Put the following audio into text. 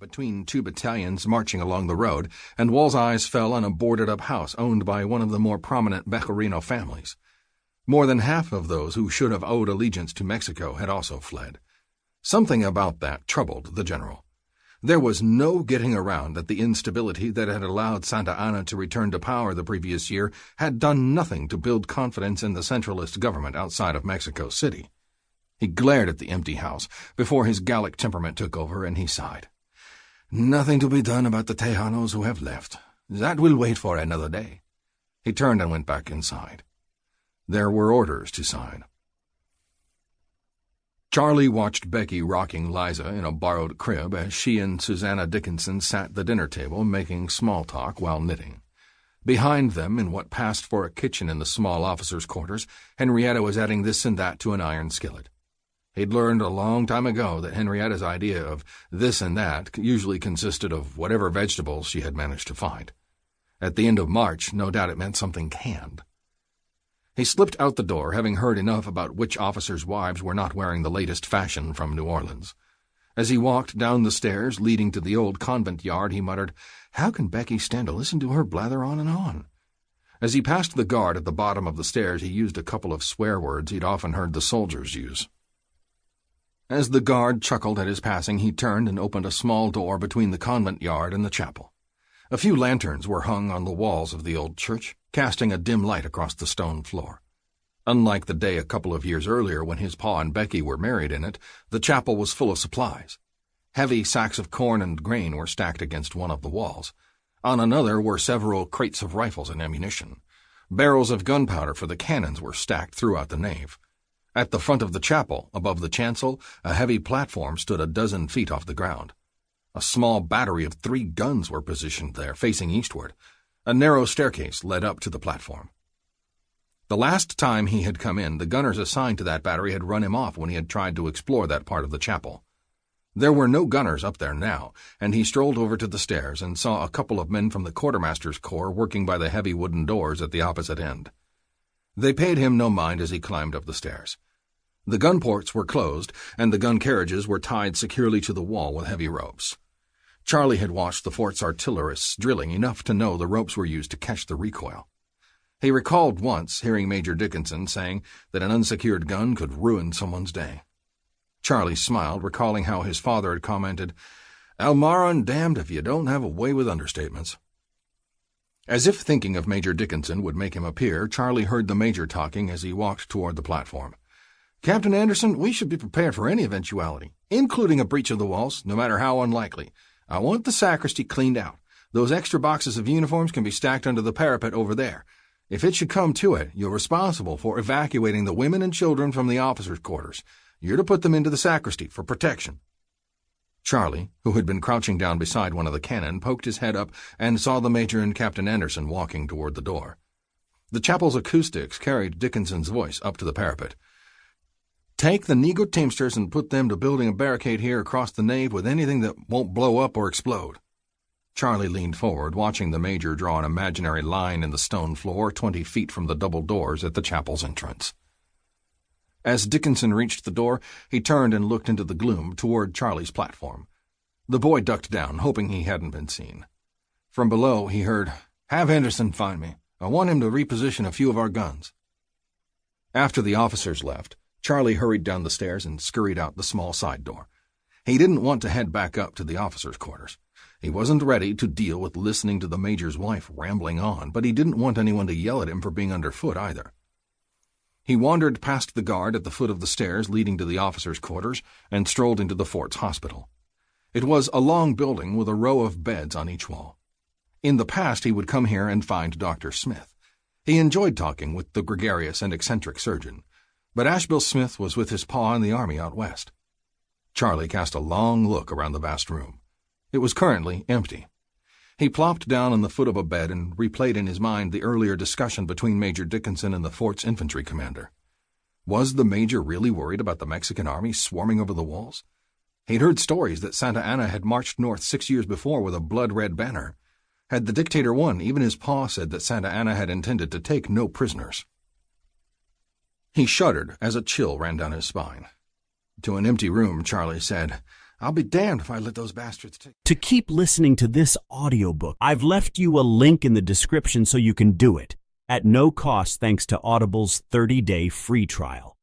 between two battalions marching along the road, and Wall's eyes fell on a boarded-up house owned by one of the more prominent Bejarano families. More than half of those who should have owed allegiance to Mexico had also fled. Something about that troubled the general. There was no getting around that the instability that had allowed Santa Anna to return to power the previous year had done nothing to build confidence in the centralist government outside of Mexico City. He glared at the empty house before his Gallic temperament took over, and he sighed. Nothing to be done about the Tejanos who have left. That will wait for another day. He turned and went back inside. There were orders to sign. Charlie watched Becky rocking Liza in a borrowed crib as she and Susanna Dickinson sat at the dinner table making small talk while knitting. Behind them, in what passed for a kitchen in the small officers' quarters, Henrietta was adding this and that to an iron skillet. He'd learned a long time ago that Henrietta's idea of this and that usually consisted of whatever vegetables she had managed to find. At the end of March, no doubt it meant something canned. He slipped out the door, having heard enough about which officers' wives were not wearing the latest fashion from New Orleans. As he walked down the stairs leading to the old convent yard, he muttered, "How can Becky stand to listen to her blather on and on?" As he passed the guard at the bottom of the stairs, he used a couple of swear words he'd often heard the soldiers use. As the guard chuckled at his passing, he turned and opened a small door between the convent yard and the chapel. A few lanterns were hung on the walls of the old church, casting a dim light across the stone floor. Unlike the day a couple of years earlier when his pa and Becky were married in it, the chapel was full of supplies. Heavy sacks of corn and grain were stacked against one of the walls. On another were several crates of rifles and ammunition. Barrels of gunpowder for the cannons were stacked throughout the nave. At the front of the chapel, above the chancel, a heavy platform stood a dozen feet off the ground. A small battery of 3 guns were positioned there, facing eastward. A narrow staircase led up to the platform. The last time he had come in, the gunners assigned to that battery had run him off when he had tried to explore that part of the chapel. There were no gunners up there now, and he strolled over to the stairs and saw a couple of men from the quartermaster's corps working by the heavy wooden doors at the opposite end. They paid him no mind as he climbed up the stairs. The gun ports were closed, and the gun carriages were tied securely to the wall with heavy ropes. Charlie had watched the fort's artillerists drilling enough to know the ropes were used to catch the recoil. He recalled once hearing Major Dickinson saying that an unsecured gun could ruin someone's day. Charlie smiled, recalling how his father had commented, "Almaran damned if you don't have a way with understatements." As if thinking of Major Dickinson would make him appear, Charlie heard the major talking as he walked toward the platform. "Captain Anderson, we should be prepared for any eventuality, including a breach of the walls, no matter how unlikely. I want the sacristy cleaned out. Those extra boxes of uniforms can be stacked under the parapet over there. If it should come to it, you're responsible for evacuating the women and children from the officers' quarters. You're to put them into the sacristy for protection." Charlie, who had been crouching down beside one of the cannon, poked his head up and saw the major and Captain Anderson walking toward the door. The chapel's acoustics carried Dickinson's voice up to the parapet. "Take the Negro Teamsters and put them to building a barricade here across the nave with anything that won't blow up or explode." Charlie leaned forward, watching the major draw an imaginary line in the stone floor 20 feet from the double doors at the chapel's entrance. As Dickinson reached the door, he turned and looked into the gloom toward Charlie's platform. The boy ducked down, hoping he hadn't been seen. From below, he heard, "Have Anderson find me. I want him to reposition a few of our guns." After the officers left, Charlie hurried down the stairs and scurried out the small side door. He didn't want to head back up to the officers' quarters. He wasn't ready to deal with listening to the major's wife rambling on, but he didn't want anyone to yell at him for being underfoot either. He wandered past the guard at the foot of the stairs leading to the officers' quarters and strolled into the fort's hospital. It was a long building with a row of beds on each wall. In the past, he would come here and find Dr. Smith. He enjoyed talking with the gregarious and eccentric surgeon, but Asheville Smith was with his pa in the army out west. Charlie cast a long look around the vast room. It was currently empty. He plopped down on the foot of a bed and replayed in his mind the earlier discussion between Major Dickinson and the fort's infantry commander. Was the major really worried about the Mexican army swarming over the walls? He'd heard stories that Santa Anna had marched north 6 years before with a blood-red banner. Had the dictator won, even his pa said that Santa Anna had intended to take no prisoners. He shuddered as a chill ran down his spine. To an empty room, Charlie said, I'll be damned if I let those bastards take... To keep listening to this audiobook, I've left you a link in the description so you can do it, at no cost thanks to Audible's 30-day free trial.